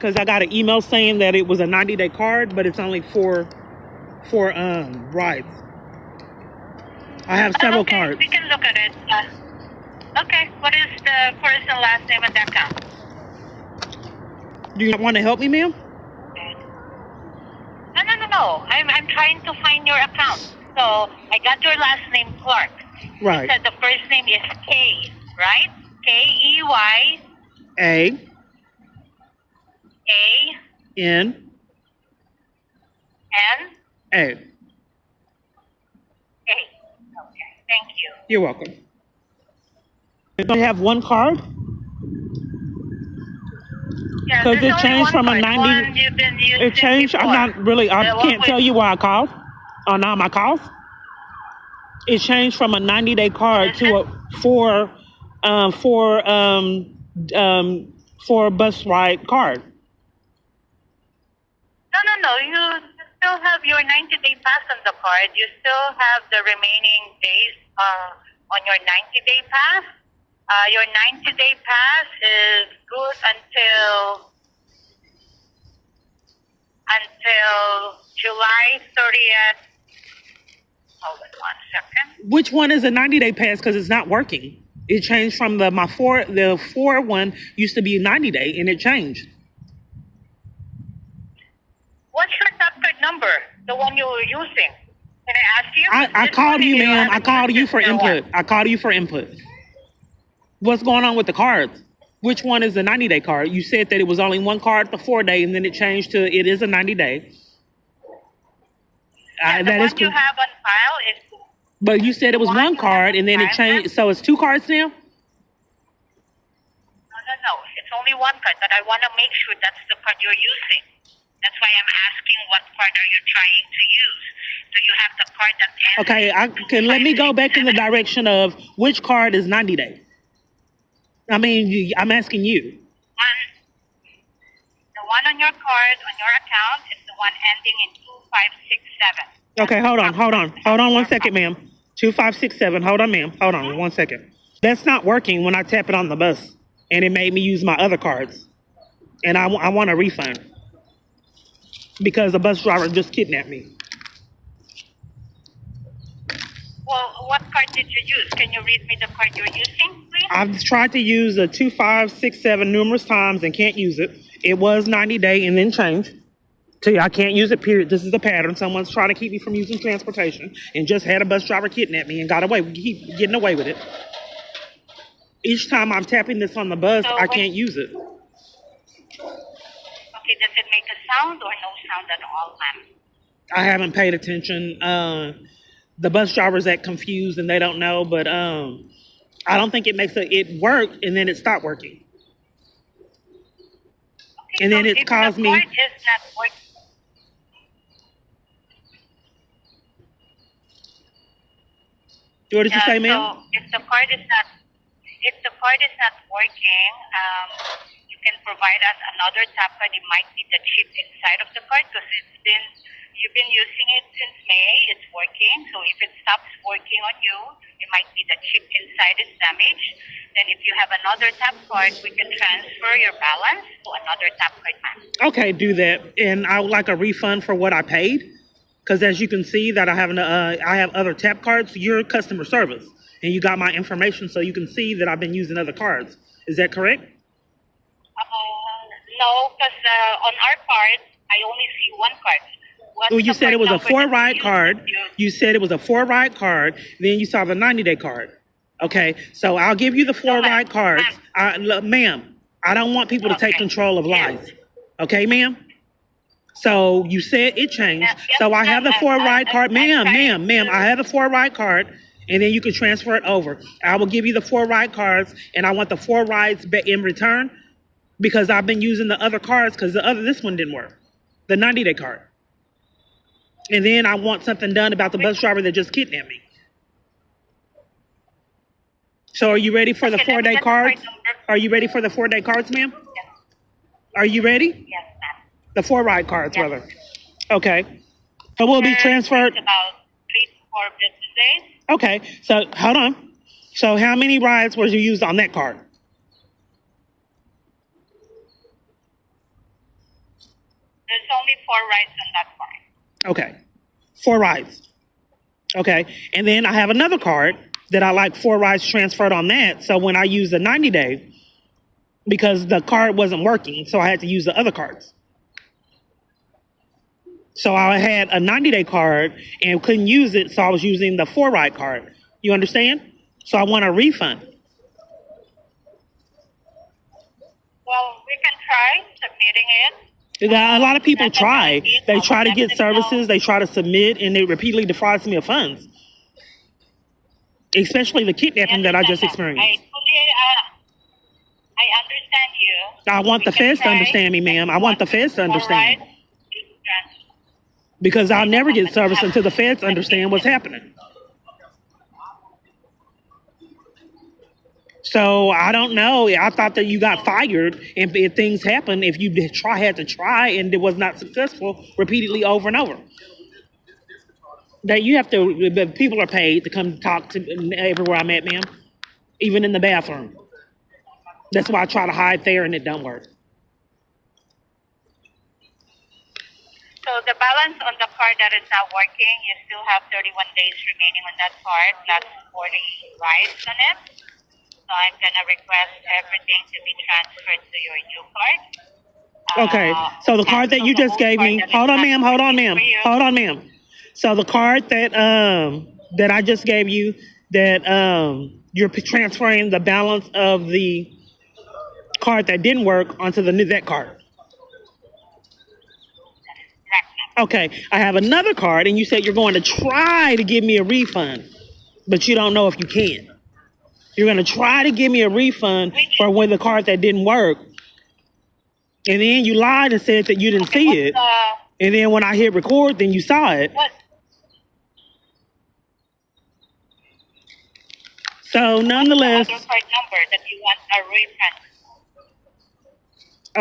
because I got an email saying that it was a 90-day card, but it's only for rides. I have several cards. We can look at it. Okay, what is the first and last name of the account? Do you want to help me, ma'am? No. I'm trying to find your account. So I got your last name, Clark. Right. You said the first name is K, right? K-E-Y. A. N. A. A. Okay, thank you. You're welcome. Do you have one card? Yeah, Because there's it only changed one from a card. 90. One you've been using It changed. before. I'm not really. I can't tell you why I called. On all my calls, it changed from a 90-day card to a for bus ride card. No. You still have your 90-day pass on the card. You still have the remaining days on your 90-day pass. Your 90-day pass is good until July 30th. Hold on 1 second. Which one is a 90-day pass? Because it's not working. It changed from the 4 one used to be 90-day, and it changed. What's your top card number? The one you were using? Can I ask you? I called you, ma'am. I called you for input. I called you for input. What's going on with the cards? Which one is the 90-day card? You said that it was only one card, the 4-day, and then it changed to it is a 90-day. The That one is you have on file is... But you said it was one card, and then it changed. So it's 2 cards now? No. It's only one card, but I want to make sure that's the card you're using. That's why I'm asking what card are you trying to use. Do you have the card that ends... Okay, let me go back in the direction of which card is 90-day. I mean, I'm asking you. The one on your card, on your account, is the one ending in 2567. Okay, hold on 1 second, ma'am. 2567, hold on, ma'am. Hold on 1 second. That's not working when I tap it on the bus, and it made me use my other cards. And I want a refund because the bus driver just kidnapped me. Well, what card did you use? Can you read me the card you're using, please? I've tried to use a 2567 numerous times and can't use it. It was 90-day and then changed. So I can't use it, period. This is the pattern. Someone's trying to keep me from using transportation and just had a bus driver kidnap me and got away. We keep getting away with it. Each time I'm tapping this on the bus, I can't use it. Okay, does it make a sound or no sound at all, ma'am? I haven't paid attention. The bus drivers act confused and they don't know, but I don't think it worked and then it stopped working. Okay, and then so it caused me... If the card is not working... What did you say, ma'am? So if the card is not working, you can provide us another tap card. It might be the chip inside of the card because you've been using it since May. It's working. So if it stops working on you, it might be the chip inside is damaged. Then if you have another tap card, we can transfer your balance to another tap card, ma'am. Okay, do that. And I would like a refund for what I paid. Because as you can see that I have other tap cards. You're customer service. And you got my information so you can see that I've been using other cards. Is that correct? No, because on our card, I only see one card. Well, you said it was a 4-ride card. You said it was a 4-ride card. Then you saw the 90-day card. Okay, so I'll give you the 4-ride cards. Ma'am, I don't want people to take control of lives. Okay, ma'am? So you said it changed. So I have the 4-ride card. Ma'am, I have the 4-ride card. And then you can transfer it over. I will give you the 4-ride cards. And I want the 4 rides in return. Because I've been using the other cards because this one didn't work. The 90-day card. And then I want something done about the bus driver that just kidnapped me. So are you ready for the 4-day cards? Are you ready for the 4-day cards, ma'am? Yes. Are you ready? Yes, ma'am. The 4-ride cards, rather. Okay. So we'll be transferred. About 3 to 4 business days. Okay. So hold on. So how many rides were you used on that card? 4 rides on that card. Okay. 4 rides. Okay. And then I have another card that I like 4 rides transferred on that. So when I use the 90-day, because the card wasn't working, so I had to use the other cards. So I had a 90-day card and couldn't use it, so I was using the 4 ride card. You understand? So I want a refund. Well, we can try submitting it. A lot of people try. They try to get services, they try to submit, and it repeatedly defrauds me of funds. Especially the kidnapping that I just experienced. I understand you. I want the feds to understand me, ma'am. I want the feds to understand. Because I'll never get service until the feds understand what's happening. So I don't know. I thought that you got fired, and if things happen, if you had to try and it was not successful repeatedly over and over. That you have to, people are paid to come talk to everywhere I'm at, ma'am. Even in the bathroom. That's why I try to hide there and it don't work. So the balance on the card that is not working, you still have 31 days remaining on that card, plus 40 rides on it. So I'm going to request everything to be transferred to your new card. Okay, so the card that you just gave me, hold on, ma'am. So the card that that I just gave you, that you're transferring the balance of the card that didn't work onto that card. Okay, I have another card, and you said you're going to try to give me a refund, but you don't know if you can. You're going to try to give me a refund for when the card that didn't work, and then you lied and said that you didn't see it, and then when I hit record, then you saw it. So nonetheless, the card number that you want a refund.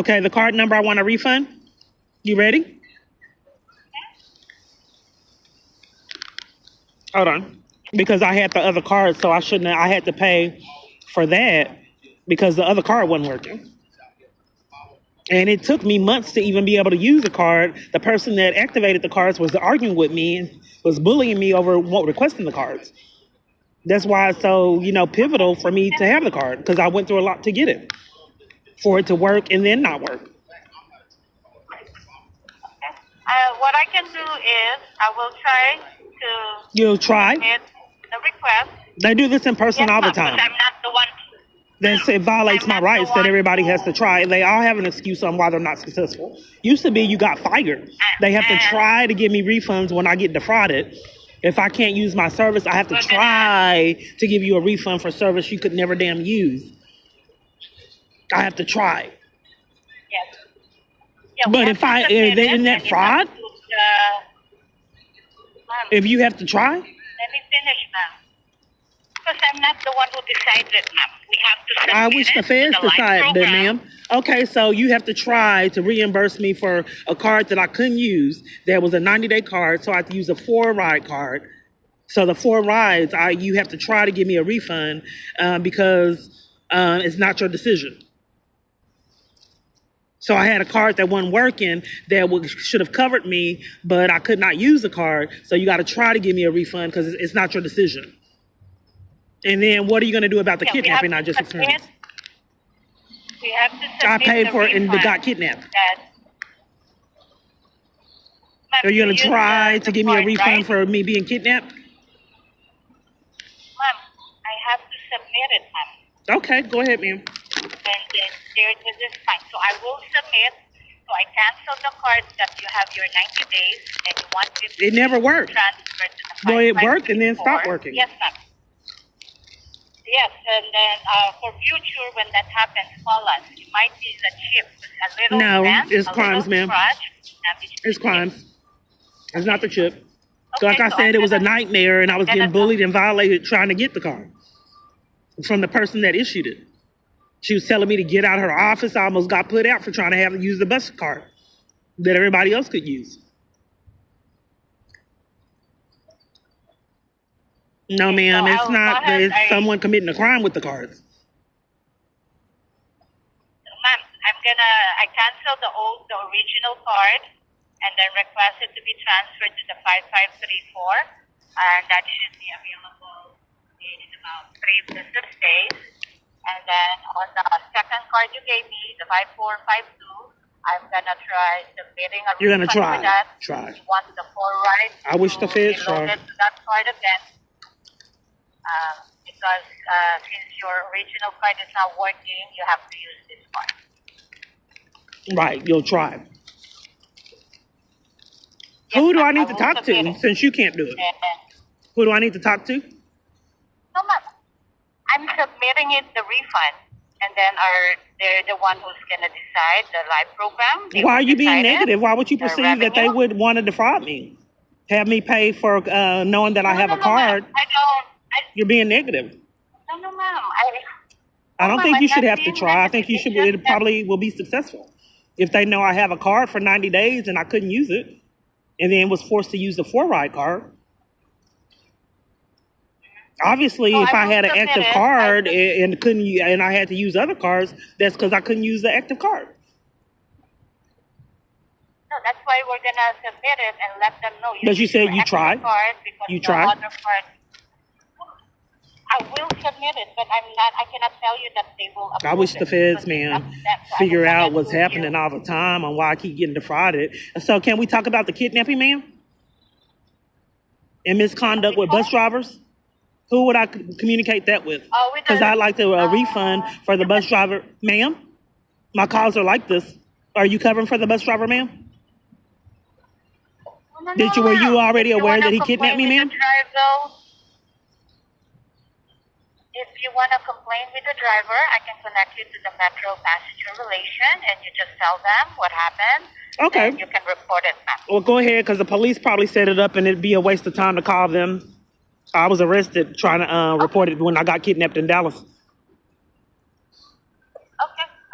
Okay, the card number I want a refund. You ready? Hold on. Because I had the other card, so I shouldn't have, I had to pay for that because the other card wasn't working. And it took me months to even be able to use the card. The person that activated the cards was arguing with me and was bullying me over requesting the cards. That's why it's so, pivotal for me to have the card, because I went through a lot to get it, for it to work and then not work. What I can do is I will try to You'll try? submit the request. They do this in person all the time. I'm not the one. It violates my rights that everybody has to try. They all have an excuse on why they're not successful. Used to be you got fired. They have to try to give me refunds when I get defrauded. If I can't use my service, I have to try to give you a refund for service you could never damn use. I have to try. Yes. Yeah, but isn't that fraud? If you have to try? Let me finish, ma'am. Because I'm not the one who decided, ma'am. We have to submit I wish the feds decided that, ma'am. Okay, so you have to try to reimburse me for a card that I couldn't use. That was a 90-day card, so I have to use a 4-ride card. So the 4 rides, you have to try to give me a refund because it's not your decision. So I had a card that wasn't working that should have covered me, but I could not use the card. So you got to try to give me a refund because it's not your decision. And then what are you going to do about the kidnapping I just experienced? We have to submit I paid for it and got kidnapped. Are you going to try to give me a refund for me being kidnapped? Ma'am, I have to submit it, ma'am. Okay, go ahead, ma'am. This is fine. So I will submit. So I cancel the cards that you have your 90 days and you want it never worked. Transferred to the No, it worked and then stopped working. Yes, ma'am. Yes, and then for future, when that happens, call us. It might be the chip. A little dent, it's crimes, ma'am. It's crimes. It's not the chip. So like I said, it was a nightmare, and I was getting bullied and violated trying to get the card from the person that issued it. She was telling me to get out of her office. I almost got put out for trying to use the bus card that everybody else could use. No, ma'am, it's not. It's someone committing a crime with the cards. Ma'am, I cancel the original card. and then request it to be transferred to the 5534, and that should be available in about 3 business days. And then on the second card you gave me, the 5452, I'm gonna try submitting a You're gonna refund for that. try. You want the 4 rides I wish the feds to be loaded tried. to that card again, because since your original card is not working, you have to use this card. Right, you'll try. Yes, Who do I ma'am, need to will talk submit to it. since you can't do it? And, Who do I need to talk to? no, ma'am. I'm submitting it, the refund, and then they're the one who's gonna decide the live program. They Why are will you being decide it, negative? Why would you the perceive that they revenue. would want to defraud me? Have me pay for knowing that I have a No, card? ma'am. I don't. You're being negative. No, ma'am. I don't ma'am, think I'm you should not have to being try. I think negative. you It's should. just It that- probably will be successful if they know I have a card for 90 days and I couldn't use it, and then was forced to use the 4-ride card. Obviously, No, if I I will had an submit active it. card and couldn't, and I had to use other cards, that's because I couldn't use the active card. No, that's why we're gonna submit it and let them know. But you use said your you extra tried? Card because You the tried? Other card, I will submit it, but I cannot tell you that they will approve I wish it, the feds, because man, it's up to them. So I figure will out not what's approve happening you. all the time and why I keep getting defrauded. So can we talk about the kidnapping, ma'am? And misconduct with bus drivers? Who would I communicate that with? With Because the- I'd like to refund for the bus driver. Ma'am, my calls are like this. Are you covering for the bus driver, ma'am? No, Were you ma'am. already If you aware wanna that he complain kidnapped me, with ma'am? the driver, if you want to complain with the driver, I can connect you to the Metro Passenger Relation, and you just tell them what happened. Okay. And you can report it, ma'am. Well, go ahead, because the police probably set it up and it'd be a waste of time to call them. I was arrested trying to report it when I got kidnapped in Dallas. Okay.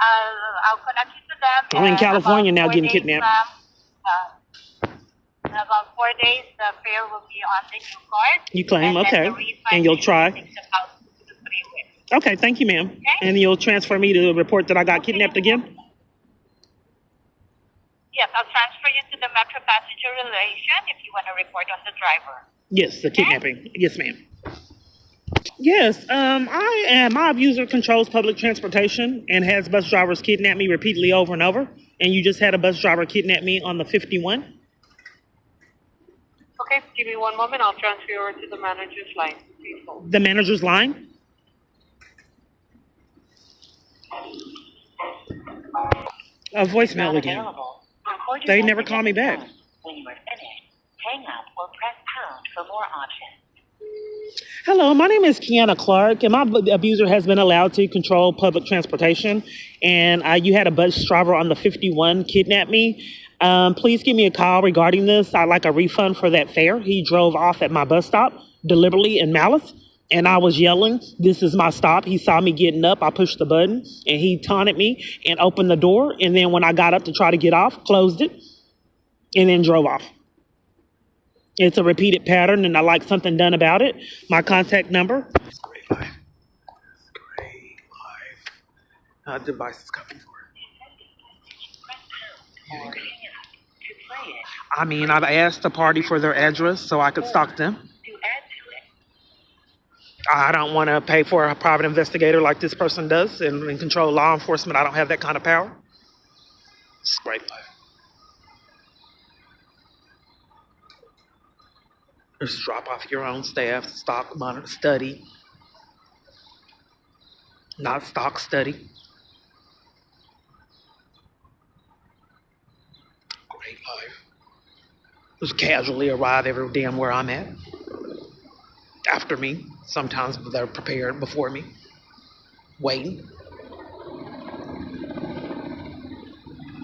I'll connect you to them. I'm in and California about now 4 getting days, kidnapped. ma'am, in about 4 days, the fare will be on the new card. You claim, and then okay. the refund And you'll try? takes about 2 to 3 weeks. Okay, thank you, ma'am. And you'll transfer me to report that I got kidnapped again? Yes, I'll transfer you to the Metro Passenger Relation if you want to report on the driver. Yes, the kidnapping. Yes, ma'am. Yes, my abuser controls public transportation and has bus drivers kidnap me repeatedly over and over. And you just had a bus driver kidnap me on the 51. Okay, give me one moment. I'll transfer you over to the manager's line. Please hold. The manager's line? A voicemail again. They never call me back. When you are finished, hang up or press pound for more options. Hello, my name is Kiana Clark, and my abuser has been allowed to control public transportation. And you had a bus driver on the 51 kidnap me. Please give me a call regarding this. I'd like a refund for that fare. He drove off at my bus stop deliberately in malice, and I was yelling, "This is my stop." He saw me getting up. I pushed the button, and he taunted me and opened the door. And then when I got up to try to get off, closed it, and then drove off. It's a repeated pattern, and I like something done about it. My contact number. Great live. Great live. Device is coming for Press pound or hang up to play it. I mean, I've asked the party for their address so I could stalk them. To add to it, I don't want to pay for a private investigator like this person does and control law enforcement. I don't have that kind of power. It's great life. Just drop off your own staff, stock, monitor, study. Not stock, study. Great life. Just casually arrive every damn where I'm at. After me. Sometimes they're prepared before me. Waiting.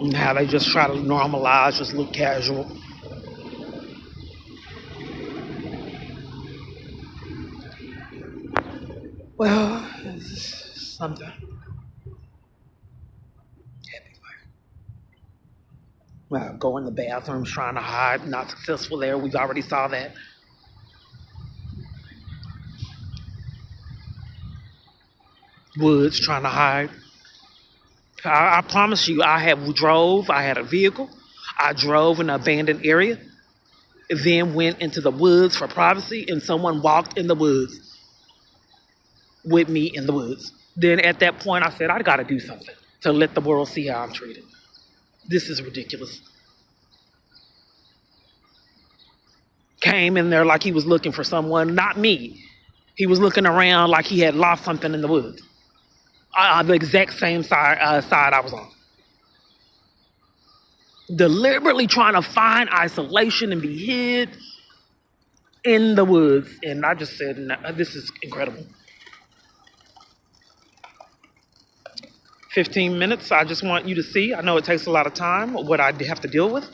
And how they just try to normalize, just look casual. Well, it's something. Happy life. Well, go in the bathrooms trying to hide, not successful there. We've already saw that. Woods trying to hide. I promise you, I had a vehicle. I drove in an abandoned area, then went into the woods for privacy, and someone walked in the woods with me in the woods. Then at that point, I said, I gotta do something to let the world see how I'm treated. This is ridiculous. Came in there like he was looking for someone, not me. He was looking around like he had lost something in the woods. The exact same side I was on. Deliberately trying to find isolation and be hid in the woods. And I just said, no, this is incredible. 15 minutes, I just want you to see. I know it takes a lot of time, what I have to deal with.